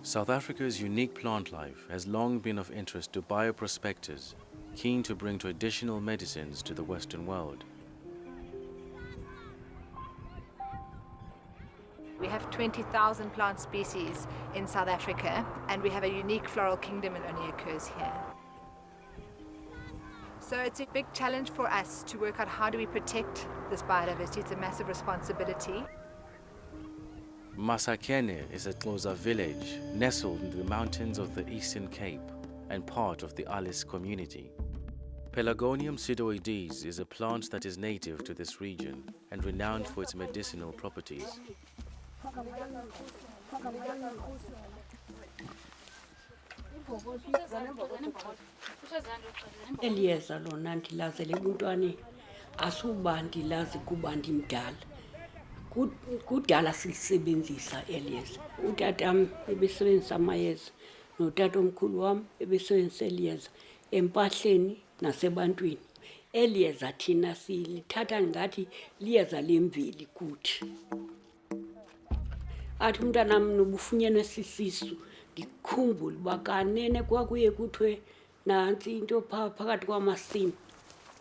South Africa's unique plant life has long been of interest to bioprospectors, keen to bring traditional medicines to the Western world. We have 20,000 plant species in South Africa, and we have a unique floral kingdom that only occurs here. So it's a big challenge for us to work out how do we protect this biodiversity. It's a massive responsibility. Masakene is a Xhosa village nestled in the mountains of the Eastern Cape and part of the Alice community. Pelargonium sidoides is a plant that is native to this region and renowned for its medicinal properties. Eliyeza lona ndilazele ebuntwaneni asuba ndilazi kuba ndimdala. Kudala silisebenzisa eliyeza. Utatam ebesebenzisa amayeza notata omkhulu wam ebesebenzisa eliyeza empahleni nasebantwini. Eliyeza thina silithatha ngathi liyeza lemveli kuthi. Athi umntanam nobufunyenwe sisisu ngikhumbula uba kanene kwakuye kuthiwe nantsi into phakathi kwamasimi.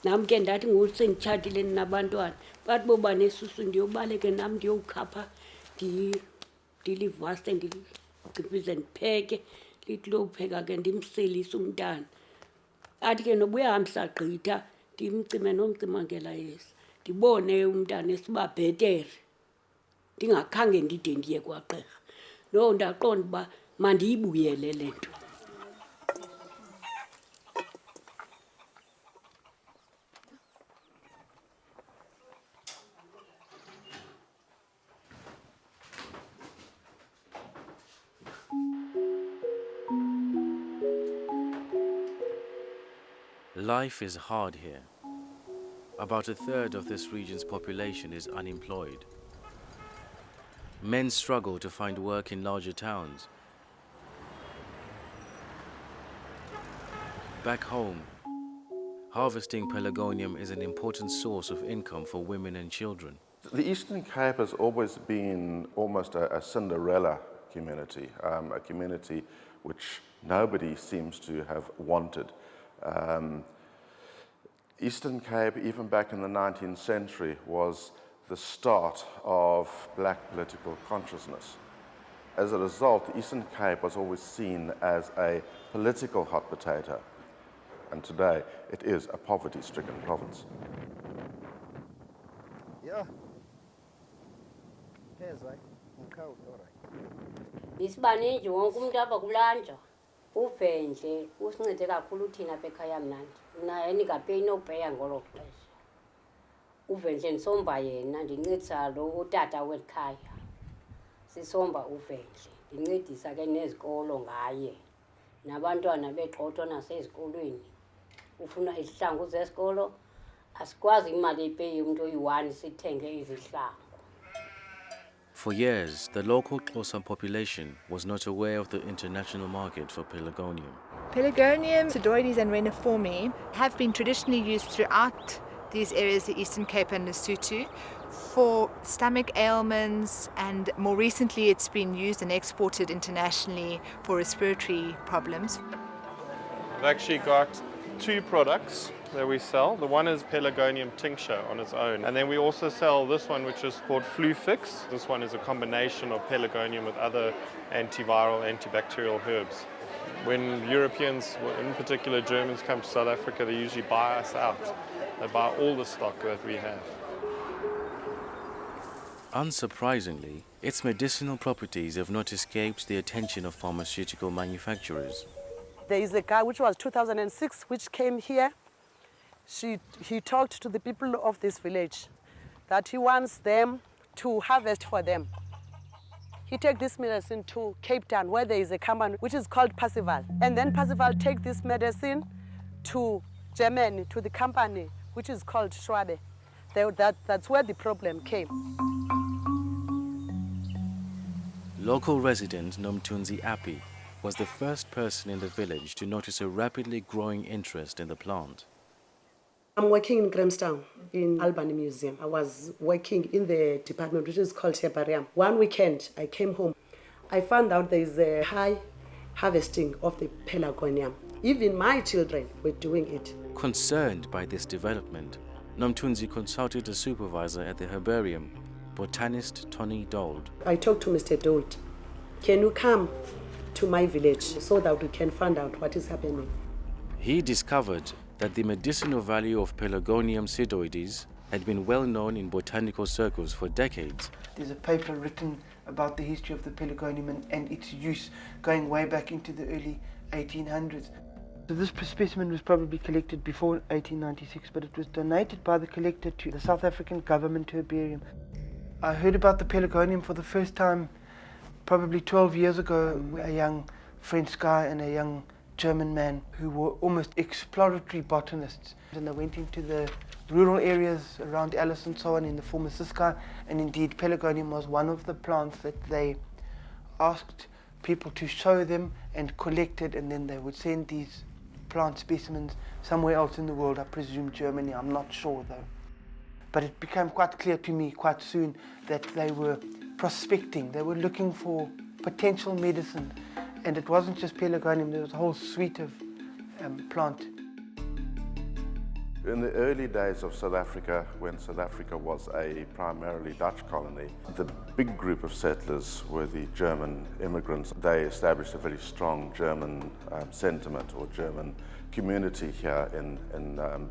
Nam ke ndathi ngoku senditshatile ninabantwana bathi boba nesusu ndiyobaleke nam ndiyowukhapha ndilivaste ndiciphize ndipheke lithi lowupheka ke ndimselise umntana. Athi ke noba uyahambisa gqitha ndimcime nomcimangelayeza ndibone umntana esiba bhetere ndingakhange ndide ndiye kwagqirha. No ndaqonda uba mandiyibuyele le nto. Life is hard here. About a third of this region's population is unemployed. Men struggle to find work in larger towns. Back home, harvesting pelargonium is an important source of income for women and children. The Eastern Cape has always been almost a Cinderella community, a community which nobody seems to have wanted. Eastern Cape, even back in the 19th century, was the start of black political consciousness. As a result, the Eastern Cape was always seen as a political hot potato, and today it is a poverty-stricken province. Yeah. Isibaningi wonke umuntu apha kulanja uvendle usincede kakhulu thina apha ekhaya mnandi naye ningapeyi nopeya ngolo xesha. Uvendle ndisomba yena ndincedisa lo utata weli khaya sisomba uvendle ndincedisa ke nezikolo ngaye nabantwana begxotho nasezikolweni ufuna izihlangu zesikolo asikwazi imali epeyi umuntu oyi-1 sithenge izihlangu. For years, the local Xhosa population was not aware of the international market for pelargonium. Pelargonium, sidoides and reniforme have been traditionally used throughout these areas, the Eastern Cape and Lesotho, for stomach ailments, and more recently it's been used and exported internationally for respiratory problems. We've actually got 2 products that we sell. The one is Pelargonium tincture on its own, and then we also sell this one which is called Flu Fix. This one is a combination of Pelargonium with other antiviral, antibacterial herbs. When Europeans, in particular Germans, come to South Africa, they usually buy us out. They buy all the stock that we have. Unsurprisingly, its medicinal properties have not escaped the attention of pharmaceutical manufacturers. There is a guy which was 2006 which came here. He talked to the people of this village that he wants them to harvest for them. He take this medicine to Cape Town where there is a company which is called Percival. And then Percival take this medicine to Germany to the company which is called Schwabe. That's where the problem came. Local resident Nomtunzi Api was the first person in the village to notice a rapidly growing interest in the plant. I'm working in Grahamstown in Albany Museum. I was working in the department which is called herbarium. One weekend I came home. I found out there is a high harvesting of the Pelargonium. Even my children were doing it. Concerned by this development, Nomtunzi consulted a supervisor at the herbarium, botanist Tony Dold. I talked to Mr. Dold. Can you come to my village so that we can find out what is happening? He discovered that the medicinal value of Pelargonium sidoides had been well known in botanical circles for decades. There's a paper written about the history of the Pelargonium and its use going way back into the early 1800s. So this specimen was probably collected before 1896, but it was donated by the collector to the South African government herbarium. I heard about the Pelargonium for the first time probably 12 years ago. A young French guy and a young German man who were almost exploratory botanists. And they went into the rural areas around Alice and so on in the former Ciskei, and indeed Pelargonium was one of the plants that they asked people to show them and collected, and then they would send these plant specimens somewhere else in the world, I presume Germany, I'm not sure though. But it became quite clear to me quite soon that they were prospecting, they were looking for potential medicine, and it wasn't just Pelargonium, there was a whole suite of plant. In the early days of South Africa, when South Africa was a primarily Dutch colony, the big group of settlers were the German immigrants. They established a very strong German sentiment or German community here in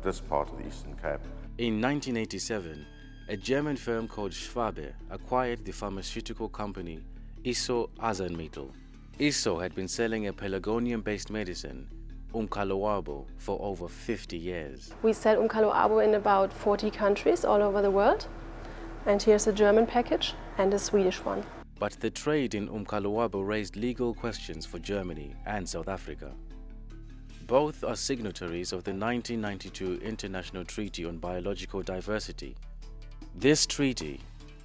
this part of the Eastern Cape. In 1987, a German firm called Schwabe acquired the pharmaceutical company Isso Arzneimittel. Isso had been selling a Pelargonium-based medicine, Umkaloabo, for over 50 years. We sell Umkaloabo in about 40 countries all over the world. And here's a German package and a Swedish one. But the trade in Umkaloabo raised legal questions for Germany and South Africa. Both are signatories of the 1992 International Treaty on Biological Diversity. This treaty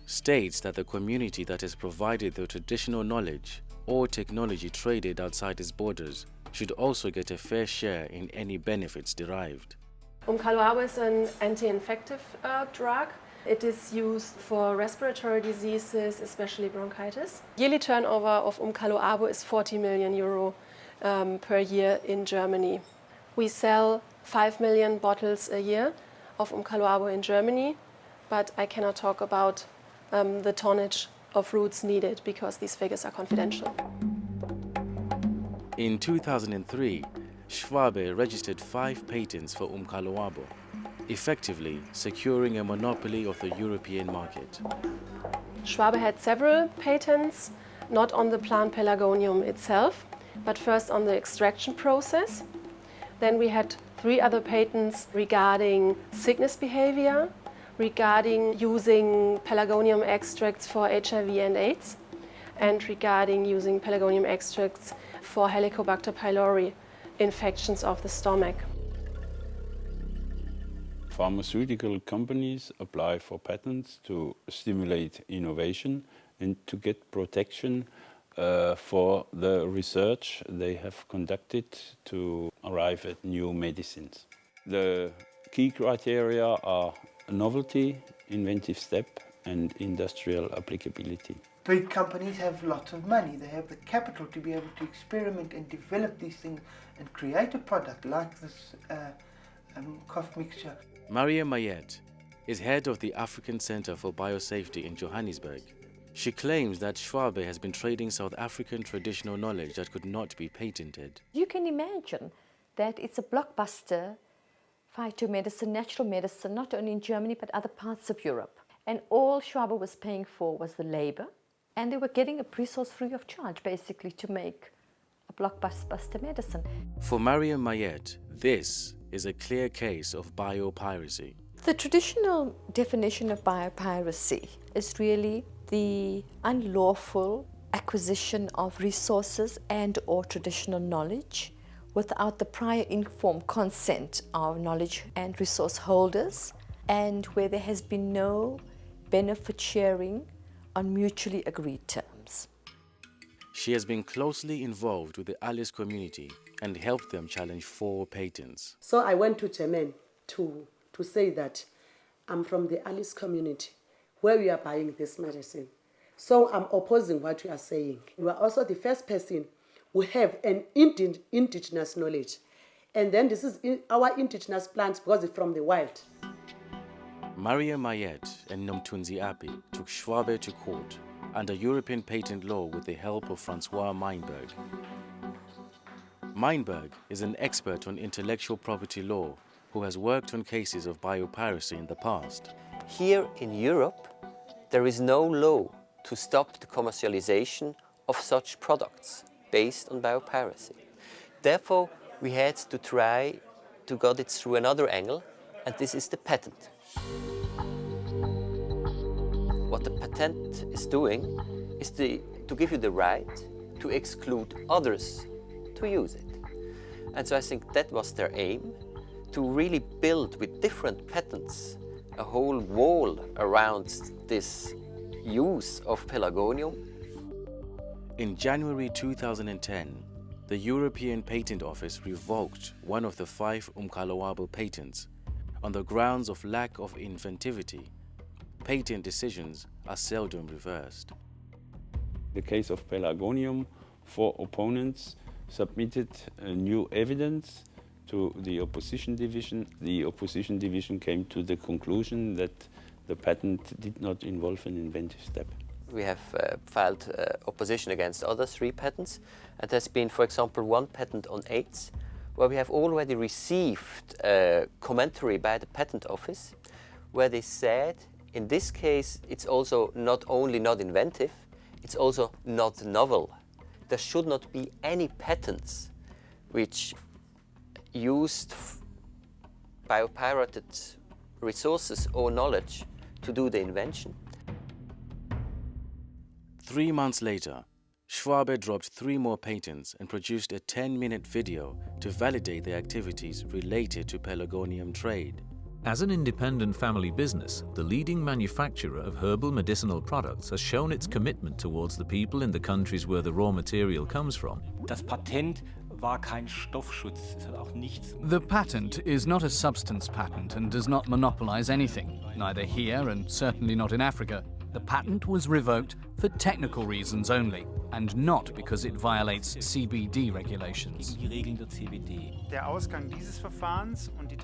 states that the community that has provided the traditional knowledge or technology traded outside its borders should also get a fair share in any benefits derived. Umkaloabo is an anti-infective drug. It is used for respiratory diseases, especially bronchitis. Yearly turnover of Umkaloabo is 40 million euro per year in Germany. We sell 5 million bottles a year of Umkaloabo in Germany, but I cannot talk about the tonnage of roots needed because these figures are confidential. In 2003, Schwabe registered 5 patents for Umkaloabo, effectively securing a monopoly of the European market. Schwabe had several patents, not on the plant Pelargonium itself, but first on the extraction process. Then we had 3 other patents regarding sickness behavior, regarding using Pelargonium extracts for HIV and AIDS, and regarding using Pelargonium extracts for Helicobacter pylori, infections of the stomach. Pharmaceutical companies apply for patents to stimulate innovation and to get protection for the research they have conducted to arrive at new medicines. The key criteria are novelty, inventive step, and industrial applicability. Big companies have lots of money. They have the capital to be able to experiment and develop these things and create a product like this cough mixture. Maria Mayet is head of the African Center for Biosafety in Johannesburg. She claims that Schwabe has been trading South African traditional knowledge that could not be patented. You can imagine that it's a blockbuster phytomedicine, natural medicine, not only in Germany but other parts of Europe. And all Schwabe was paying for was the labor, and they were getting a resource free of charge, basically, to make a blockbuster medicine. For Maria Mayet, this is a clear case of biopiracy. The traditional definition of biopiracy is really the unlawful acquisition of resources and or traditional knowledge without the prior informed consent of knowledge and resource holders, and where there has been no benefit sharing on mutually agreed terms. She has been closely involved with the Alice community and helped them challenge 4 patents. So I went to Germany to say that I'm from the Alice community where we are buying this medicine. So I'm opposing what you are saying. You are also the first person who have an indigenous knowledge. And then this is our indigenous plants because it's from the wild. Maria Mayet and Nomtunzi Api took Schwabe to court under European patent law with the help of Francois Meinberg. Meinberg is an expert on intellectual property law who has worked on cases of biopiracy in the past. Here in Europe, there is no law to stop the commercialization of such products based on biopiracy. Therefore, we had to try to get it through another angle, and this is the patent. What the patent is doing is to give you the right to exclude others to use it. And so I think that was their aim, to really build with different patents a whole wall around this use of Pelargonium. In January 2010, the European Patent Office revoked one of the 5 Umkaloabo patents on the grounds of lack of inventivity. Patent decisions are seldom reversed. The case of Pelargonium, 4 opponents submitted new evidence to the opposition division. The opposition division came to the conclusion that the patent did not involve an inventive step. We have filed opposition against other 3 patents, and there's been, for example, 1 patent on AIDS, where we have already received a commentary by the patent office, where they said, in this case, it's also not only not inventive, it's also not novel. There should not be any patents which used biopirated resources or knowledge to do the invention. 3 months later, Schwabe dropped 3 more patents and produced a 10-minute video to validate their activities related to Pelargonium trade. As an independent family business, the leading manufacturer of herbal medicinal products has shown its commitment towards the people in the countries where the raw material comes from. Das Patent war kein Stoffschutz. Es hat auch nichts. The patent is not a substance patent and does not monopolize anything, neither here and certainly not in Africa. The patent was revoked for technical reasons only, and not because it violates CBD regulations. Die Regeln der CBD.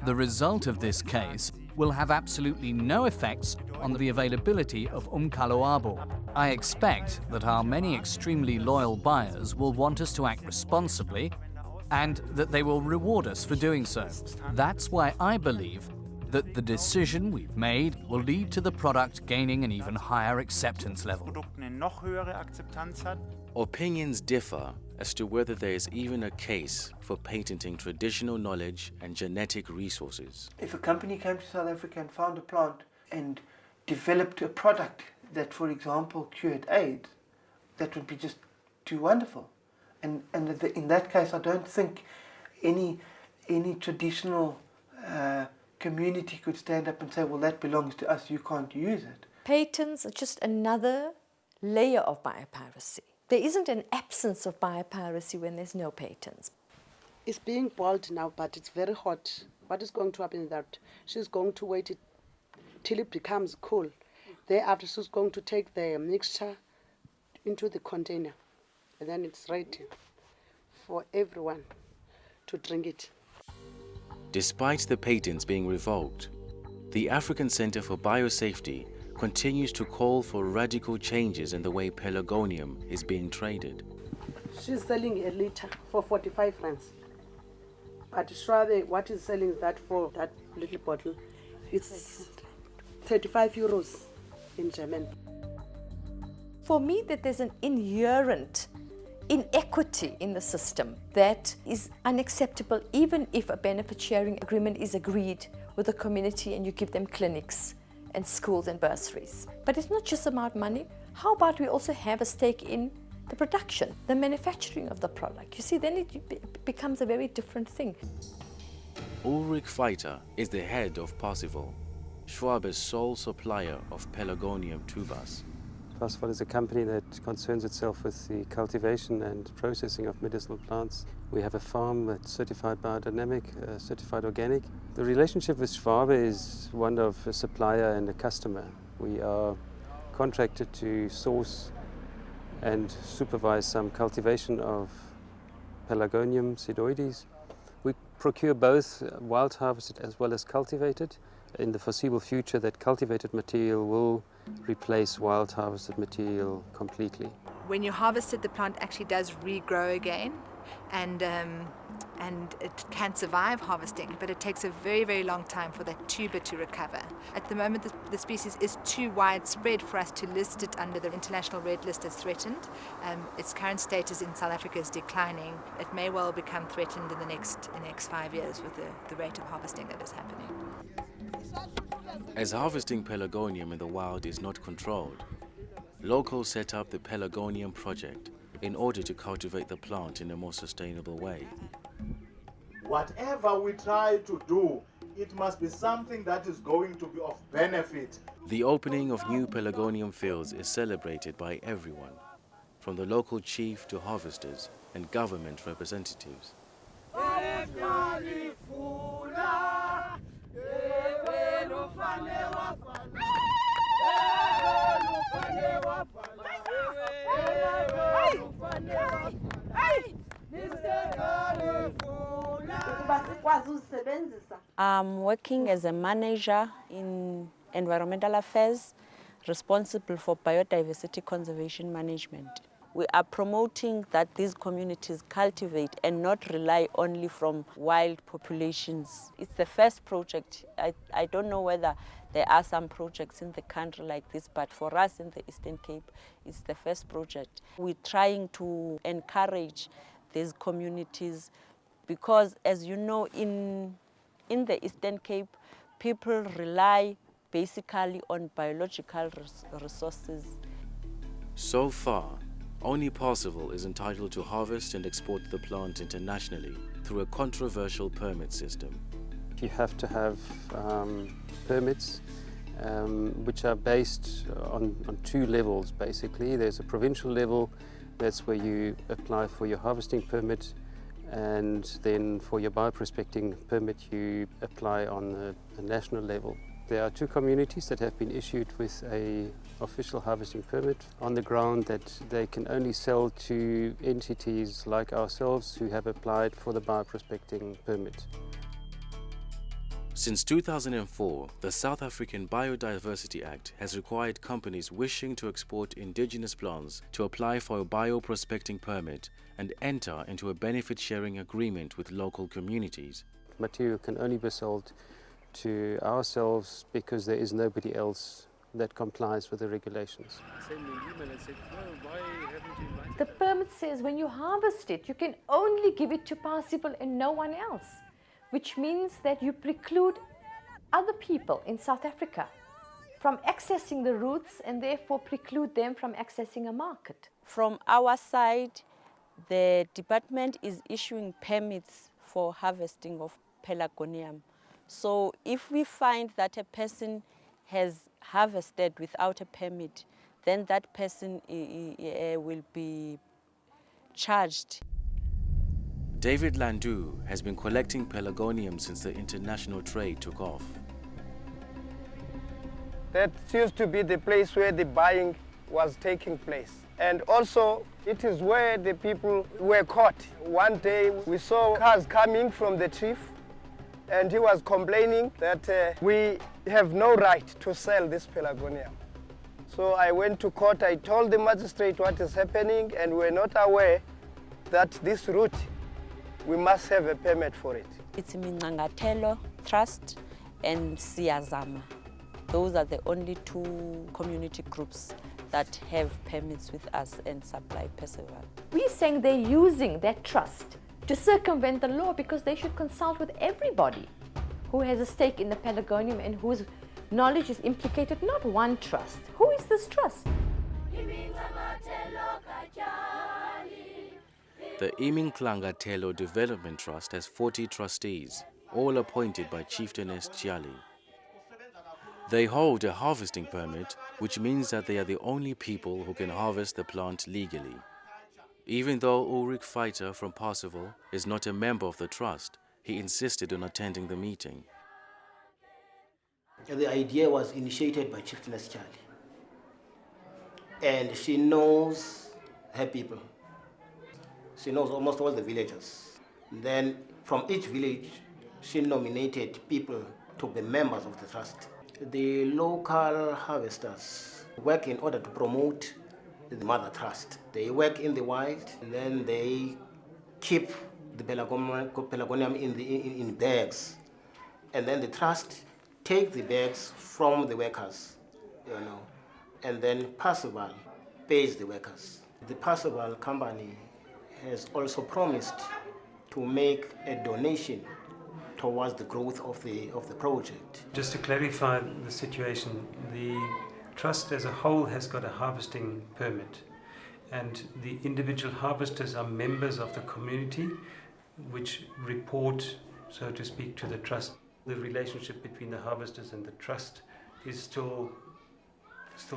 The result of this case will have absolutely no effects on the availability of Umkaloabo. I expect that our many extremely loyal buyers will want us to act responsibly and that they will reward us for doing so. That's why I believe that the decision we've made will lead to the product gaining an even higher acceptance level. Opinions differ as to whether there is even a case for patenting traditional knowledge and genetic resources. If a company came to South Africa and found a plant and developed a product that, for example, cured AIDS, that would be just too wonderful. And in that case, I don't think any traditional community could stand up and say, well, that belongs to us, you can't use it. Patents are just another layer of biopiracy. There isn't an absence of biopiracy when there's no patents. It's being boiled now, but it's very hot. What is going to happen is that she's going to wait till it becomes cool. Thereafter, she's going to take the mixture into the container, and then it's ready for everyone to drink it. Despite the patents being revoked, the African Center for Biosafety continues to call for radical changes in the way Pelargonium is being traded. She's selling a liter for 45 rands. But Schwabe, what is selling that for, that little bottle? It's 35 euros in German. For me, that there's an inherent inequity in the system that is unacceptable, even if a benefit sharing agreement is agreed with the community and you give them clinics and schools and bursaries. But it's not just about money. How about we also have a stake in the production, the manufacturing of the product? You see, then it becomes a very different thing. Ulrich Feiter is the head of Parsifal, Schwabe's sole supplier of Pelargonium tubers. Parsifal is a company that concerns itself with the cultivation and processing of medicinal plants. We have a farm that's certified biodynamic, certified organic. The relationship with Schwabe is one of a supplier and a customer. We are contracted to source and supervise some cultivation of Pelargonium sidoides. We procure both wild harvested as well as cultivated. In the foreseeable future, that cultivated material will replace wild harvested material completely. When you harvest it, the plant actually does regrow again, and it can survive harvesting, but it takes a very, very long time for that tuber to recover. At the moment, the species is too widespread for us to list it under the international red list as threatened. Its current status in South Africa is declining. It may well become threatened in the next 5 years with the rate of harvesting that is happening. As harvesting Pelargonium in the wild is not controlled, locals set up the Pelargonium project in order to cultivate the plant in a more sustainable way. Whatever we try to do, it must be something that is going to be of benefit. The opening of new Pelargonium fields is celebrated by everyone, from the local chief to harvesters and government representatives. I'm working as a manager in environmental affairs, responsible for biodiversity conservation management. We are promoting that these communities cultivate and not rely only from wild populations. It's the first project. I don't know whether there are some projects in the country like this, but for us in the Eastern Cape, it's the first project. We're trying to encourage these communities because, as you know, in the Eastern Cape, people rely basically on biological resources. So far, only Parsifal is entitled to harvest and export the plant internationally through a controversial permit system. You have to have permits which are based on two levels basically. There's a provincial level, that's where you apply for your harvesting permit, and then for your bioprospecting permit you apply on a national level. There are two communities that have been issued with an official harvesting permit on the ground that they can only sell to entities like ourselves who have applied for the bioprospecting permit. Since 2004, the South African Biodiversity Act has required companies wishing to export indigenous plants to apply for a bioprospecting permit and enter into a benefit-sharing agreement with local communities. Material can only be sold to ourselves because there is nobody else that complies with the regulations. The permit says when you harvest it, you can only give it to Parsifal and no one else, which means that you preclude other people in South Africa from accessing the roots and therefore preclude them from accessing a market. From our side, the department is issuing permits for harvesting of Pelargonium. So if we find that a person has harvested without a permit, then that person will be charged. David Landu has been collecting Pelargonium since the international trade took off. That used to be the place where the buying was taking place. And also, it is where the people were caught. One day we saw cars coming from the chief, and he was complaining that we have no right to sell this Pelargonium. So I went to court, I told the magistrate what is happening, and we're not aware that this route, we must have a permit for it. It's Mingangatelo Trust and Siyazama. Those are the only two community groups that have permits with us and supply Percival. We're saying they're using that trust to circumvent the law because they should consult with everybody who has a stake in the Pelargonium and whose knowledge is implicated, not one trust. Who is this trust? The Imingklangatelo Development Trust has 40 trustees, all appointed by Chieftainess Chiali. They hold a harvesting permit, which means that they are the only people who can harvest the plant legally. Even though Ulrich Feiter from Parsifal is not a member of the trust, he insisted on attending the meeting. The idea was initiated by Chieftainess Chiali. and she knows her people. She knows almost all the villagers. Then from each village, she nominated people to be members of the trust. The local harvesters work in order to promote the mother trust. They work in the wild, and then they keep the pelargonium in bags, and then the trust take the bags from the workers, and then Percival pays the workers. The Percival company has also promised to make a donation towards the growth of the project. Just to clarify the situation, the trust as a whole has got a harvesting permit, and the individual harvesters are members of the community which report, so to speak, to the trust. The relationship between the harvesters and the trust is still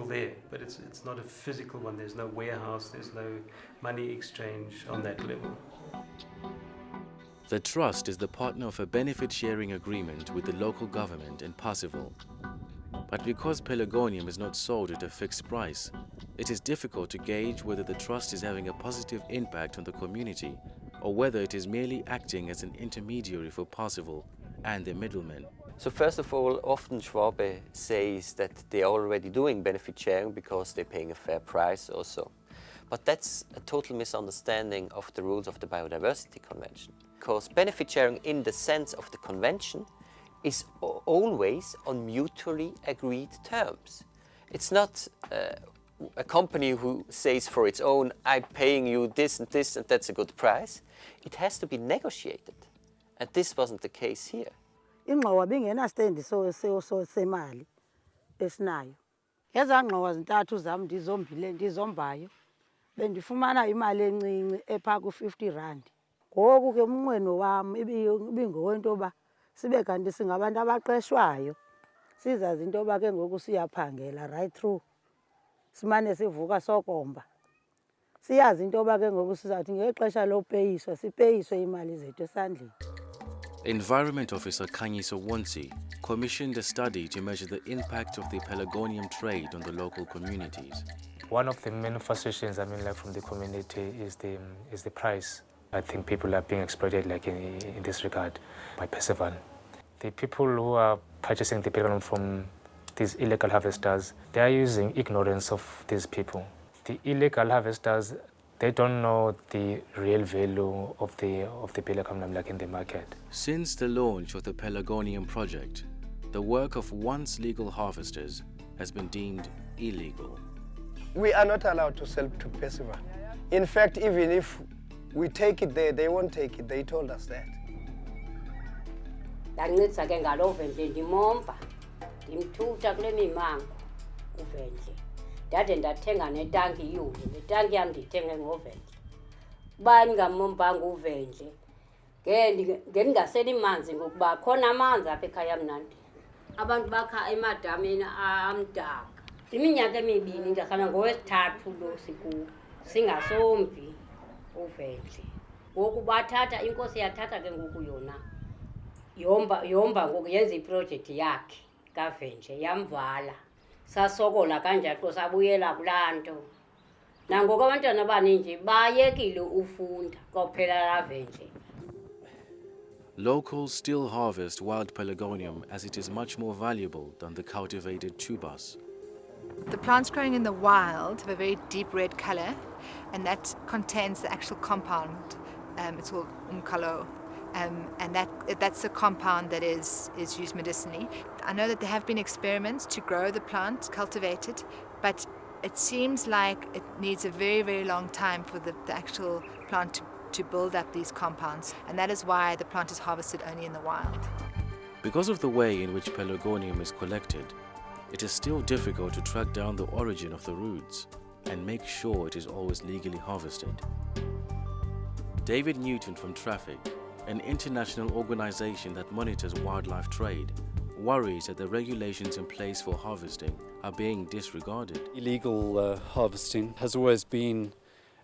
there, but it's not a physical one. There's no warehouse, there's no money exchange on that level. The trust is the partner of a benefit-sharing agreement with the local government in Parsifal. But because pelargonium is not sold at a fixed price, it is difficult to gauge whether the trust is having a positive impact on the community or whether it is merely acting as an intermediary for Parsifal and their middlemen. So first of all, often Schwabe says that they are already doing benefit sharing because they're paying a fair price also. But that's a total misunderstanding of the rules of the Biodiversity Convention. Because benefit sharing in the sense of the convention is always on mutually agreed terms. It's not a company who says for its own, I'm paying you this and that's a good price. It has to be negotiated. And this wasn't the case here. Ingxowa bingenastendi semali esinayo. Eza ngxowa zintathu zam ndizombayo bendifumana imali encinci epha ku-50 rand. Ngoku ke umnqweno wam ibingowento yoba sibe kanti singabantu abaqeshwayo, sizazi into yoba ke ngoku siyaphangela right through, simane sivuka sokomba. Siyazi into yoba ke ngoku sizawuthi ngexesha lopeyiswa sipeyiswe imali zethu esandleni. Environment Officer Khanyiso Wonsi commissioned a study to measure the impact of the pelargonium trade on the local communities. One of the main frustrations from the community is the price. I think people are being exploited in this regard by Percival. The people who are purchasing the pelargonium from these illegal harvesters, they are using ignorance of these people. The illegal harvesters, they don't know the real value of the pelargonium in the market. Since the launch of the Pelargonium project, the work of once legal harvesters has been deemed illegal. We are not allowed to sell to Percival. In fact, even if we take it there, they won't take it. They told us that. Ndancedisa ke ngaloo vendle ndimomba ndimthutha kule mimango uvendle ndade ndathenga netanki iyule netanki yam ndiyithenge ngovendle uba ndingamombanga uvendle ngendingaseli manzi ngokuba khona amanzi apha ekhaya mnandi abantu bakha emadameni amdaka iminyaka emibini ndahlala ngowesithathu lo sikuwo singasomvi uvendle ngoku bathatha inkosi yathatha ke ngoku yona yomba ngoku yenza iprojekthi yakhe kavendle yamvala sasokola kanjalo sabuyela kulaa nto nangoku abantwana abaninji bayekile ufunda kophela laa vendle. Locals still harvest wild pelargonium as it is much more valuable than the cultivated tubers. The plants growing in the wild have a very deep red color, and that contains the actual compound. It's called umkalo. And that's a compound that is used medicinally. I know that there have been experiments to grow the plant, cultivate it, but it seems like it needs a very, very long time for the actual plant to build up these compounds, and that is why the plant is harvested only in the wild. Because of the way in which pelargonium is collected, it is still difficult to track down the origin of the roots and make sure it is always legally harvested. David Newton from Traffic, an international organization that monitors wildlife trade, worries that the regulations in place for harvesting are being disregarded. Illegal harvesting has always been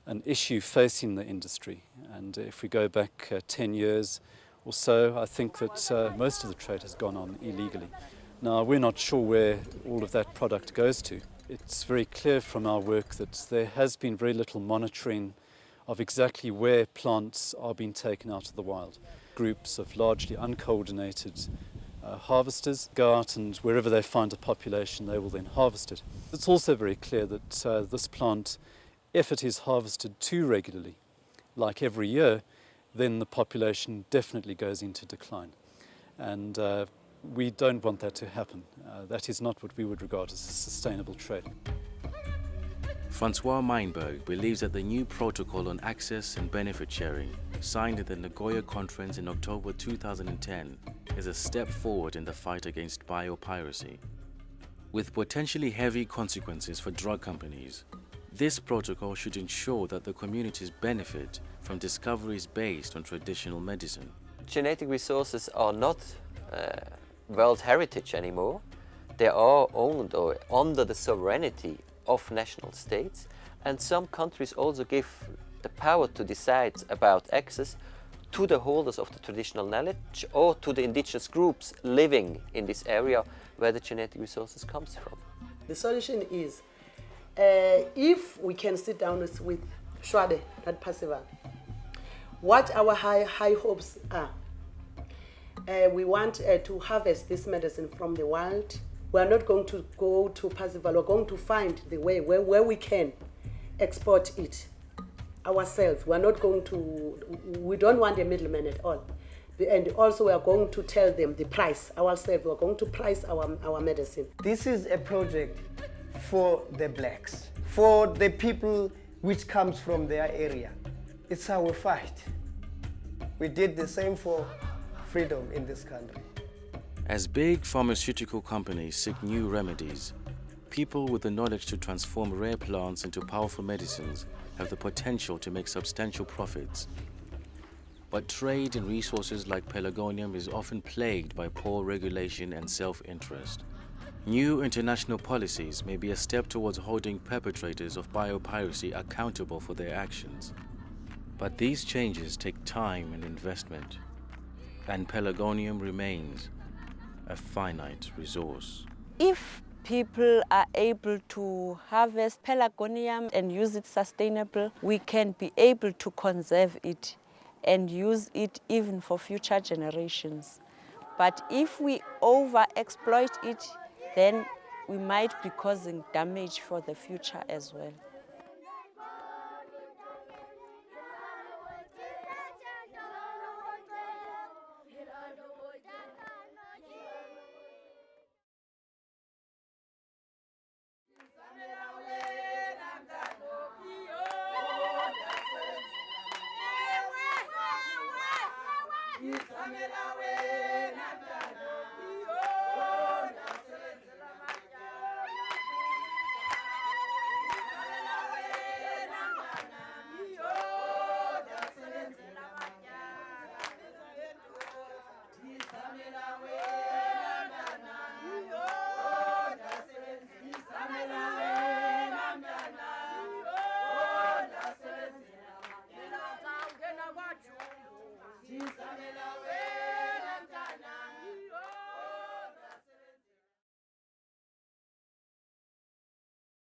an issue facing the industry, and if we go back 10 years or so, I think that most of the trade has gone on illegally. Now, we're not sure where all of that product goes to, It's very clear from our work that there has been very little monitoring of exactly where plants are being taken out of the wild. Groups of largely uncoordinated harvesters go out, and wherever they find a population they will then harvest it. It's also very clear that this plant, if it is harvested too regularly, like every year, then the population definitely goes into decline. And we don't want that to happen. That is not what we would regard as a sustainable trade. Francois Meinberg believes that the new protocol on access and benefit sharing, signed at the Nagoya Conference in October 2010, is a step forward in the fight against biopiracy. With potentially heavy consequences for drug companies, this protocol should ensure that the communities benefit from discoveries based on traditional medicine. Genetic resources are not world heritage anymore. They are owned or under the sovereignty of national states, and some countries also give the power to decide about access to the holders of the traditional knowledge or to the indigenous groups living in this area where the genetic resources comes from. The solution is if we can sit down with Schwade, not Percival, what our high hopes are. We want to harvest this medicine from the wild. We are not going to go to Percival. We're going to find the way where we can export it ourselves. We are not going to, we don't want a middleman at all. And also we are going to tell them the price ourselves. We're going to price our medicine. This is a project for the blacks, for the people which comes from their area. It's our fight. We did the same for freedom in this country. As big pharmaceutical companies seek new remedies, people with the knowledge to transform rare plants into powerful medicines have the potential to make substantial profits. But trade in resources like Pelargonium is often plagued by poor regulation and self-interest. New international policies may be a step towards holding perpetrators of biopiracy accountable for their actions. But these changes take time and investment, and Pelargonium remains a finite resource. If people are able to harvest Pelargonium and use it sustainable, we can be able to conserve it and use it even for future generations. But if we over-exploit it, then we might be causing damage for the future as well. Isamela we